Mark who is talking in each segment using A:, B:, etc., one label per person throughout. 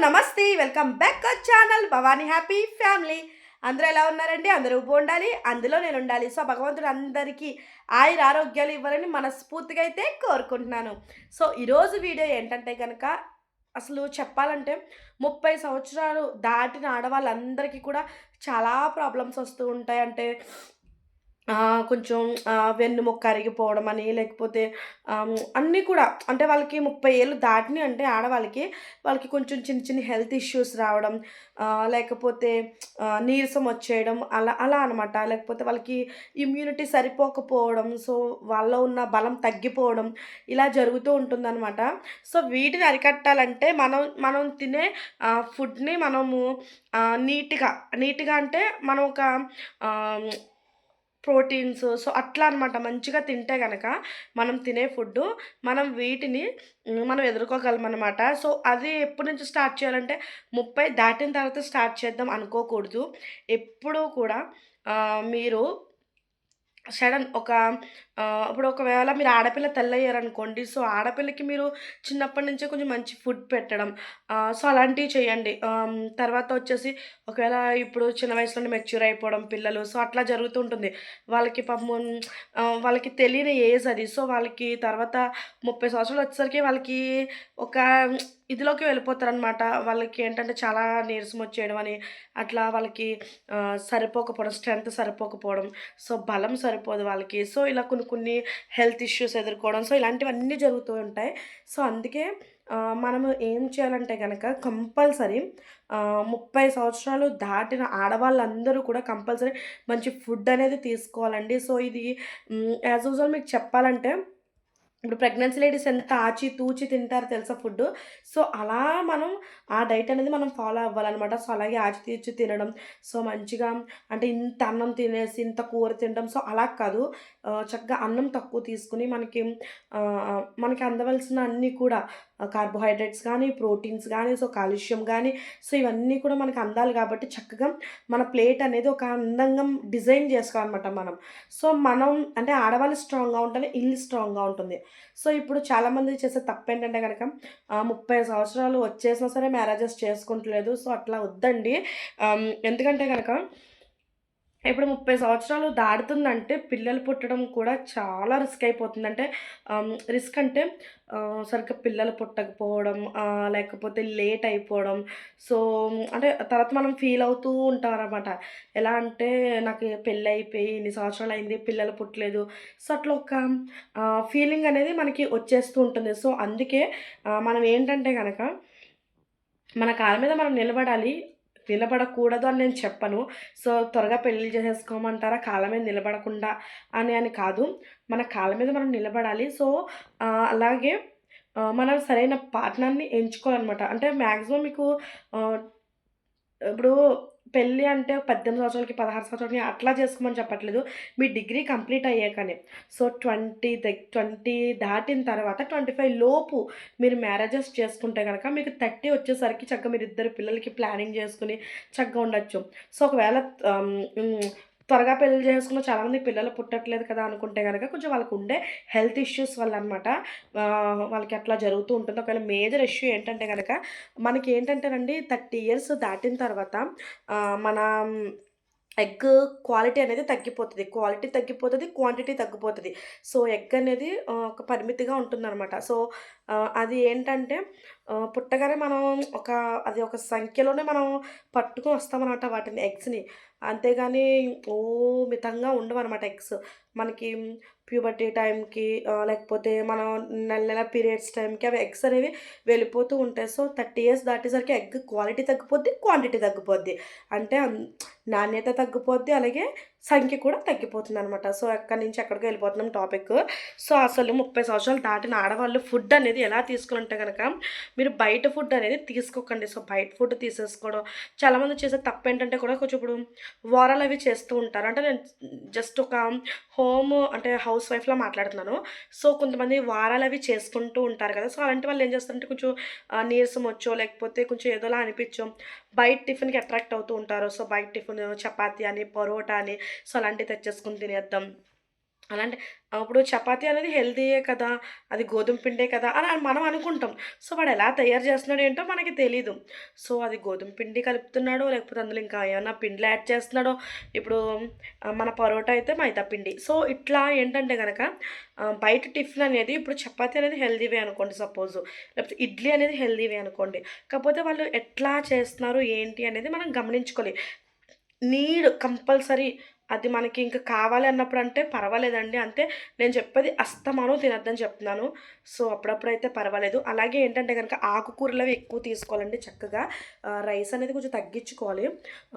A: నమస్తే welcome back our channel Bhavani happy family. అందరూ ఎలా ఉన్నారండి? అందరూ బాగుండాలి, అందులో నేను ఉండాలి. సో భగవంతుడు అందరికీ ఆయుర ఆరోగ్యాలు ఇవ్వాలని మనస్ఫూర్తిగా అయితే కోరుకుంటున్నాను. సో ఈరోజు వీడియో ఏంటంటే కనుక అసలు చెప్పాలంటే 30 సంవత్సరాలు దాటిన ఆడవాళ్ళందరికీ కూడా చాలా ప్రాబ్లమ్స్ వస్తూ ఉంటాయి. అంటే కొంచెం వెన్నుముక్క అరిగిపోవడం అని, లేకపోతే అన్నీ కూడా అంటే వాళ్ళకి 30 ఏళ్ళు దాటినియి అంటే ఆడవాళ్ళకి, వాళ్ళకి కొంచెం చిన్న చిన్న హెల్త్ ఇష్యూస్ రావడం, లేకపోతే నీరసం వచ్చేయడం అలా అలా అనమాట. లేకపోతే వాళ్ళకి ఇమ్యూనిటీ సరిపోకపోవడం, సో వాళ్ళలో ఉన్న బలం తగ్గిపోవడం ఇలా జరుగుతూ ఉంటుందనమాట. సో వీటిని అరికట్టాలంటే మనం మనం తినే ఫుడ్‌ని మనము నీట్‌గా నీట్‌గా అంటే మనం ఒక ఆహ్ ప్రోటీన్స్ సో అట్లా అనమాట. మంచిగా తింటే గనక మనం తినే ఫుడ్డు మనం వీటిని మనం ఎదుర్కోగలమనమాట. సో అది ఎప్పటి నుంచి స్టార్ట్ చేయాలంటే 30 దాటిన తర్వాత స్టార్ట్ చేద్దాం అనుకోకూడదు. ఎప్పుడూ కూడా మీరు సడన్ ఒక ఇప్పుడు ఒకవేళ మీరు ఆడపిల్ల తల్లయ్యారనుకోండి. సో, ఆడపిల్లకి మీరు చిన్నప్పటి నుంచే కొంచెం మంచి ఫుడ్ పెట్టడం. సో, అలాంటివి చేయండి. తర్వాత వచ్చేసి ఒకవేళ ఇప్పుడు చిన్న వయసులోనే మెచ్యూర్ అయిపోవడం పిల్లలు. సో, అట్లా జరుగుతూ ఉంటుంది. వాళ్ళకి పాపం వాళ్ళకి తెలియని ఏజ్ అది. సో, వాళ్ళకి తర్వాత 30 సంవత్సరాలు వచ్చేసరికి వాళ్ళకి ఒక ఇదిలోకి వెళ్ళిపోతారనమాట. వాళ్ళకి ఏంటంటే చాలా నీరసం వచ్చేయడం అని, అట్లా వాళ్ళకి సరిపోకపోవడం, స్ట్రెంత్ సరిపోకపోవడం. సో, బలం సరిపోదు వాళ్ళకి. సో, ఇలా కొన్ని కొన్ని హెల్త్ ఇష్యూస్ ఎదుర్కోవడం. సో, ఇలాంటివన్నీ జరుగుతూ ఉంటాయి. సో, అందుకే మనము ఏం చేయాలంటే గనక కంపల్సరీ 30 సంవత్సరాలు దాటిన ఆడవాళ్ళందరూ కూడా కంపల్సరీ మంచి ఫుడ్ అనేది తీసుకోవాలండి. సో, ఇది యాజ్ యూజువల్ మీకు చెప్పాలంటే ఇప్పుడు ప్రెగ్నెన్సీ లేడీస్ ఎంత ఆచి తూచి తింటారో తెలుసా ఫుడ్డు. సో, అలా మనం ఆ డైట్ అనేది మనం ఫాలో అవ్వాలనమాట. సో, అలాగే ఆచి తూచి తినడం. సో, మంచిగా అంటే ఇంత అన్నం తినేసి ఇంత కూర తినడం. సో, అలా కాదు. చక్కగా అన్నం తక్కువ తీసుకొని మనకి అందవలసిన అన్నీ కూడా కార్బోహైడ్రేట్స్ గానీ, ప్రోటీన్స్ గానీ, సో, కాల్షియం గానీ, సో, ఇవన్నీ కూడా మనకు అందాలి కాబట్టి చక్కగా మన ప్లేట్ అనేది ఒక అందంగా డిజైన్ చేసుకోవాలనమాట మనం. సో, మనం అంటే ఆడవాళ్ళు స్ట్రాంగ్‌గా ఉంటేనే ఇల్లు స్ట్రాంగ్‌గా ఉంటుంది. సో, ఇప్పుడు చాలామంది చేసే తప్పేంటంటే గనక 30 సంవత్సరాలు వచ్చేసినా సరే మ్యారేజెస్ చేసుకుంటలేదు. సో, అట్లా వద్దండి. ఎందుకంటే గనక ఇప్పుడు 30 సంవత్సరాలు దాటుతుందంటే పిల్లలు పుట్టడం కూడా చాలా రిస్క్ అయిపోతుంది. అంటే రిస్క్ అంటే సరిగ్గా పిల్లలు పుట్టకపోవడం, లేకపోతే లేట్ అయిపోవడం. సో, అంటే తర్వాత మనం ఫీల్ అవుతూ ఉంటామనమాట. ఎలా అంటే నాకు పెళ్ళైపోయి ఇన్ని సంవత్సరాలయింది, పిల్లలు పుట్టలేదు. సో, అట్లా ఒక ఫీలింగ్ అనేది మనకి వచ్చేస్తూ ఉంటుంది. సో, అందుకే మనం ఏంటంటే గనక మన కాళ్ళ మీద మనం నిలబడాలి. నిలబడకూడదు అని నేను చెప్పను. సో, త్వరగా పెళ్లి చేసేసుకోమంటారా కాళ్ళ మీద నిలబడకుండా అని కాదు. మన కాళ్ళ మీద మనం నిలబడాలి. సో, అలాగే మనం సరైన పార్ట్నర్‌ని ఎంచుకోవాలనమాట. అంటే మాక్సిమం మీకు ఆహ్ ఇప్పుడు పెళ్లి అంటే 18 సంవత్సరాలకి, 16 సంవత్సరాలకి అట్లా చేసుకోమని చెప్పట్లేదు. మీ డిగ్రీ కంప్లీట్ అయ్యాకనే. సో, 20 దాటిన తర్వాత 25 లోపు మీరు మ్యారేజెస్ చేసుకుంటే గనక మీకు 30 వచ్చేసరికి చక్కగా మీరిద్దరు పిల్లలకి ప్లానింగ్ చేసుకొని చక్కగా ఉండొచ్చు. సో, ఒకవేళ ఆహ్, హ్మ్. త్వరగా పెళ్లి చేసుకున్న చాలామందికి పిల్లలు పుట్టట్లేదు కదా అనుకుంటే గనక కొంచెం వాళ్ళకుండే హెల్త్ ఇష్యూస్ వల్ల అనమాట. వాళ్ళకి అట్లా జరుగుతూ ఉంటుంది. ఒకవేళ మేజర్ ఇష్యూ ఏంటంటే గనక మనకేంటంటేనండి 30 ఇయర్స్ దాటిన తర్వాత మన ఎగ్ క్వాలిటీ అనేది తగ్గిపోతది. క్వాలిటీ తగ్గిపోతది, క్వాంటిటీ తగ్గిపోతది. సో, ఎగ్ అనేది ఒక పరిమితిగా ఉంటుందనమాట. సో, అది ఏంటంటే పుట్టగానే మనం ఒక అది ఒక సంఖ్యలోనే మనం పట్టుకొని వస్తామనమాట వాటిని ఎగ్స్‌ని. అంతేగాని మితంగా ఉండవనమాట ఎగ్స్. మనకి ప్యూబర్టీ టైంకి లేకపోతే మనం నెల నెల పీరియడ్స్ టైంకి అవి ఎగ్స్ అనేవి వెళ్ళిపోతూ ఉంటాయి. సో, 30 ఇయర్స్ దాటేసరికి ఎగ్ క్వాలిటీ తగ్గిపోద్ది, క్వాంటిటీ తగ్గిపోద్ది. అంటే నాణ్యత తగ్గిపోద్ది. అలాగే సంఖ్య కూడా తగ్గిపోతుందనమాట. సో, ఎక్కడి నుంచి ఎక్కడికో వెళ్ళిపోతున్నాం టాపిక్. సో, అసలు 30 సంవత్సరాలు దాటిన ఆడవాళ్ళు ఫుడ్ అనేది ఎలా తీసుకోవాలంటే గనక, మీరు బయట ఫుడ్ అనేది తీసుకోకండి. సో, బయట ఫుడ్ తీసేసుకోవడం చాలామంది చేసే తప్పేంటంటే కూడా కొంచెం ఇప్పుడు వారాలవి చేస్తూ ఉంటారు. అంటే నేను జస్ట్ ఒక అంటే హౌస్ వైఫ్‌లా మాట్లాడుతున్నాను. సో, కొంతమంది వారాలవి చేసుకుంటూ ఉంటారు కదా! సో, అలాంటి వాళ్ళు ఏం చేస్తారంటే కొంచెం నీరసం వచ్చో, లేకపోతే కొంచెం ఏదోలా అనిపించో బయట టిఫిన్‌కి అట్రాక్ట్ అవుతూ ఉంటారు. సో, బయట టిఫిన్ చపాతీ అని, పరోటా అని సో, అలాంటివి తెచ్చేసుకొని తినేద్దాం. అలాంటి ఇప్పుడు చపాతీ అనేది హెల్తీయే కదా! అది గోధుమ పిండే కదా! అని మనం అనుకుంటాం. సో, వాడు ఎలా తయారు చేస్తున్నాడో ఏంటో మనకి తెలీదు. సో, అది గోధుమ పిండి కలుపుతున్నాడో, లేకపోతే అందులో ఇంకా ఏమన్నా పిండిలు యాడ్ చేస్తున్నాడో, ఇప్పుడు మన పరోటా అయితే మైదా పిండి. సో, ఇట్లా ఏంటంటే గనక బయట టిఫిన్ అనేది ఇప్పుడు చపాతీ అనేది హెల్తీవే అనుకోండి సపోజు. లేకపోతే ఇడ్లీ అనేది హెల్తీవే అనుకోండి. కాకపోతే వాళ్ళు ఎట్లా చేస్తున్నారు, ఏంటి అనేది మనం గమనించుకోవాలి. కంపల్సరీ అది మనకి ఇంక కావాలి అన్నప్పుడు అంటే పర్వాలేదండి. అంతే నేను చెప్పేది అస్తమానం తినొద్దని చెప్తున్నాను. సో, అప్పుడప్పుడైతే పర్వాలేదు. అలాగే ఏంటంటే గనక ఆకుకూరలవి ఎక్కువ తీసుకోవాలండి చక్కగా. రైస్ అనేది కొంచెం తగ్గించుకోవాలి.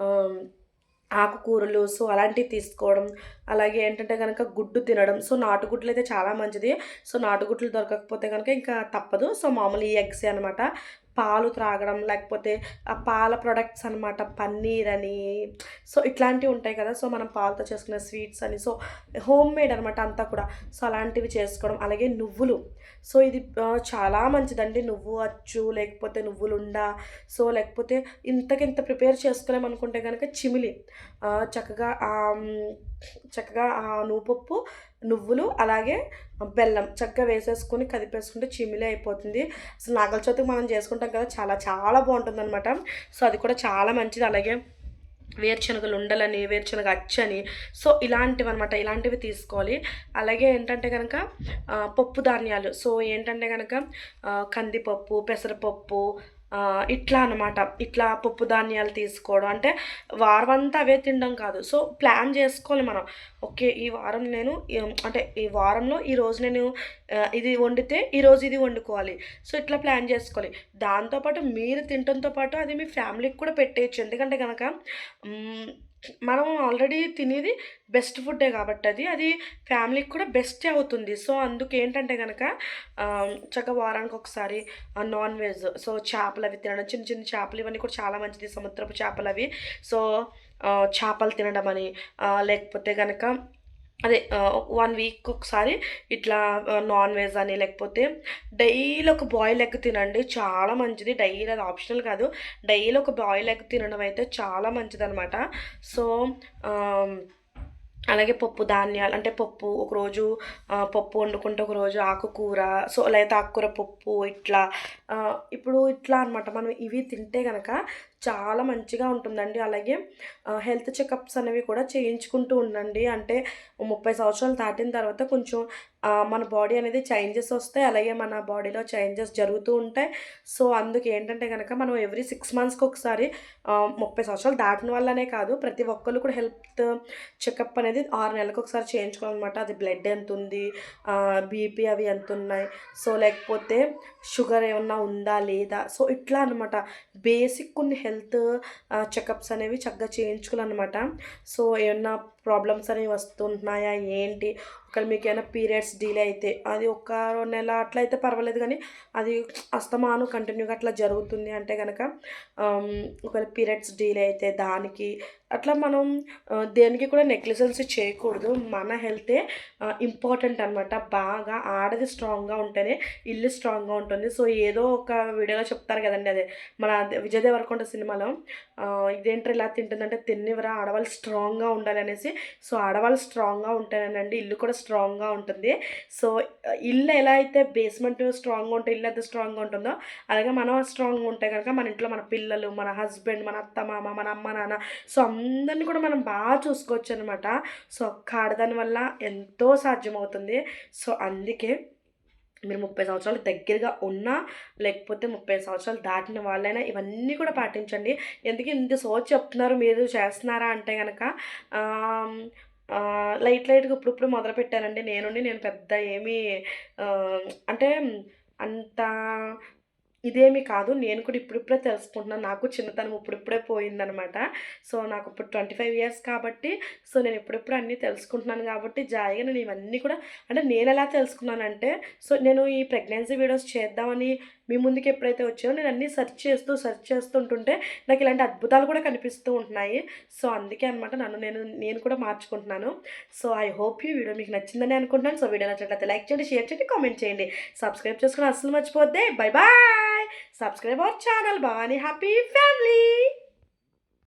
A: ఆహ్, ఆకుకూరలు సో, అలాంటివి తీసుకోవడం. అలాగే ఏంటంటే గనక గుడ్డు తినడం. సో, నాటుగుడ్లయితే చాలా మంచిది. సో, నాటుగుడ్లు దొరకకపోతే గనక ఇంకా తప్పదు. సో, మామూలు ఈ ఎగ్సే అనమాట. పాలు త్రాగడం, లేకపోతే ఆ పాల ప్రొడక్ట్స్ అనమాట. పన్నీర్ అని, సో, ఇట్లాంటివి ఉంటాయి కదా! సో, మనం పాలతో చేసుకునే స్వీట్స్ అని. సో, హోమ్ మేడ్ అనమాట అంతా కూడా. సో, అలాంటివి చేసుకోవడం. అలాగే నువ్వులు. సో, ఇది చాలా మంచిదండి. నువ్వు అచ్చు, లేకపోతే నువ్వులుండ, సో, లేకపోతే ఇంతకింత ప్రిపేర్ చేసుకోలేమనుకుంటే గనక చిమిలి. చక్కగా చక్కగా నువ్వుపప్పు, నువ్వులు అలాగే బెల్లం చక్కగా వేసేసుకొని కదిపేసుకుంటే చిమిలి అయిపోతుంది. అసలు నాగల చవితికి మనం చేసుకుంటాం కదా! చాలా చాలా బావుంటుందనమాట. సో, అది కూడా చాలా మంచిది. అలాగే వేరుశనగలు ఉండలని, వేరుశనగ అచ్చని, సో, ఇలాంటివనమాట. ఇలాంటివి తీసుకోవాలి. అలాగే ఏంటంటే గనక పప్పు ధాన్యాలు. సో, ఏంటంటే గనక కందిపప్పు, పెసరపప్పు, ఇట్లా అనమాట. ఇట్లా పప్పు ధాన్యాలు తీసుకోవడం. అంటే వారమంతా అవే తినడం కాదు. సో, ప్లాన్ చేసుకోవాలి మనం. ఓకే. ఈ వారం నేను అంటే ఈ వారంలో ఈరోజు నేను ఇది వండితే ఈరోజు ఇది వండుకోవాలి. సో, ఇట్లా ప్లాన్ చేసుకోవాలి. దాంతో పాటు మీరు తినటంతో పాటు అది మీ ఫ్యామిలీకి కూడా పెట్టేయొచ్చు. ఎందుకంటే గనక హ్మ్, మనం ఆల్రెడీ తినేది బెస్ట్ ఫుడ్డే కాబట్టి అది ఫ్యామిలీకి కూడా బెస్టే అవుతుంది. సో, అందుకేంటంటే గనక చక్కగా వారానికొకసారి నాన్ వెజ్ సో, చేపలవి తినడం. చిన్న చిన్న చేపలు ఇవన్నీ కూడా చాలా మంచిది. సముద్రపు చేపలవి. సో, చేపలు తినడమని లేకపోతే గనక అదే 1 వీక్ ఒకసారి ఇట్లా నాన్ వెజ్ అని లేకపోతే డైలీ ఒక బాయిల్ ఎగ్ తినండి. చాలా మంచిది. డైలీ అది ఆప్షనల్ కాదు. డైలీ ఒక బాయిల్ ఎగ్ తినడం అయితే చాలా మంచిదనమాట. సో, ఆహ్ అలాగే పప్పు ధాన్యాలు అంటే పప్పు ఒకరోజు పప్పు వండుకుంటే ఒకరోజు ఆకుకూర సో లేకపోతే ఆకుకూర పప్పు ఇట్లా ఇప్పుడు ఇట్లా అనమాట మనం ఇవి తింటే గనక చాలా మంచిగా ఉంటుందండి. అలాగే హెల్త్ చెకప్స్ అనేవి కూడా చేయించుకుంటూ ఉండండి. అంటే 30 సంవత్సరాలు దాటిన తర్వాత కొంచెం మన బాడీ అనేది చేంజెస్ వస్తాయి. అలాగే మన బాడీలో చేంజెస్ జరుగుతూ ఉంటాయి. సో, అందుకు ఏంటంటే గనక మనం ఎవ్రీ 6 మంత్స్‌కి ఒకసారి 30 సంవత్సరాలు దాటిన వాళ్ళనే కాదు ప్రతి ఒక్కళ్ళు కూడా హెల్త్ చెకప్ అనేది 6 నెలలకు ఒకసారి చేయించుకోవాలనమాట. అది బ్లడ్ ఎంతుంది, బీపీ అవి ఎంతున్నయి, సో, లేకపోతే షుగర్ ఏమన్నా ఉందా లేదా, సో, ఇట్లా అనమాట. బేసిక్ కొన్ని హెల్త్ చెకప్స్ అనేవి చక్కగా చేయించుకోవాలనమాట. సో, ఏమన్నా ప్రాబ్లమ్స్ అనేవి వస్తుంటున్నాయా ఏంటి? ఒకవేళ మీకేమైనా పీరియడ్స్ డిలే అయితే అది ఒక నెల అట్లా అయితే పర్వాలేదు కానీ అది అస్తమానం కంటిన్యూగా అట్లా జరుగుతుంది అంటే గనక ఒకవేళ పీరియడ్స్ డిలే అయితే దానికి అట్లా మనం దేనికి కూడా నెగ్లిజెన్స్ చేయకూడదు. మన హెల్తే ఇంపార్టెంట్ అనమాట. బాగా ఆడది స్ట్రాంగ్‌గా ఉంటేనే ఇల్లు స్ట్రాంగ్‌గా ఉంటుంది. సో, ఏదో ఒక వీడియోలో చెప్తారు కదండీ! అదే మన విజయ్ దేవరకొండ సినిమాలో ఇదేంట్రా ఇలా తింటుందంటే తిన్నివ్వరా ఆడవాళ్ళు స్ట్రాంగ్‌గా ఉండాలనేసి. సో, ఆడవాళ్ళు స్ట్రాంగ్‌గా ఉంటేనేనండి ఇల్లు కూడా స్ట్రాంగ్‌గా ఉంటుంది. సో, ఇల్లు ఎలా అయితే బేస్మెంట్ స్ట్రాంగ్‌గా ఉంటే ఇల్లు ఎంత స్ట్రాంగ్‌గా ఉంటుందో అలాగే మనం స్ట్రాంగ్‌గా ఉంటే కనుక మన ఇంట్లో మన పిల్లలు, మన హస్బెండ్, మన అత్త, మామ, మన అమ్మ, నాన్న సో, అందరిని కూడా మనం బాగా చూసుకోవచ్చనమాట. సో, ఒక్క ఆడదాని వల్ల ఎంతో సాధ్యమవుతుంది. సో, అందుకే మీరు 30 సంవత్సరాలు దగ్గరగా ఉన్నా, లేకపోతే 30 సంవత్సరాలు దాటిన వాళ్ళైనా ఇవన్నీ కూడా పాటించండి. ఎందుకు ఇంత సోది చెప్తున్నారు మీరు చేస్తున్నారా అంటే గనక ఆహ్, లైట్ లైట్‌గా ఇప్పుడిప్పుడు మొదలుపెట్టానండి నేను పెద్ద ఏమీ అంటే అంత ఇదేమి కాదు. నేను కూడా ఇప్పుడిప్పుడే తెలుసుకుంటున్నాను. నాకు చిన్నతనం ఇప్పుడిప్పుడే పోయిందనమాట. సో, నాకు ఇప్పుడు 25 ఇయర్స్ కాబట్టి, సో, నేను ఇప్పుడిప్పుడు అన్నీ తెలుసుకుంటున్నాను కాబట్టి, జాయిగా నేను ఇవన్నీ కూడా అంటే నేనెలా తెలుసుకున్నానంటే, సో, నేను ఈ ప్రెగ్నెన్సీ వీడియోస్ చేద్దామని మీ ముందుకి ఎప్పుడైతే వచ్చానో నేను అన్నీ సెర్చ్ చేస్తుంటుంటే నాకు ఇలాంటి అద్భుతాలు కూడా కనిపిస్తూ ఉంటున్నాయి. సో, అందుకే అనమాట నేను కూడా మార్చుకుంటున్నాను. సో, ఐ హోప్ ఈ వీడియో మీకు నచ్చిందని అనుకుంటున్నాను. సో, వీడియో నచ్చినట్లయితే లైక్ చేయండి, షేర్ చేయండి, కామెంట్ చేయండి. సబ్స్క్రైబ్ చేసుకోవడం అస్సలు మర్చిపోద్దే. Bye bye. Subscribe our channel Bhavani Happy Family.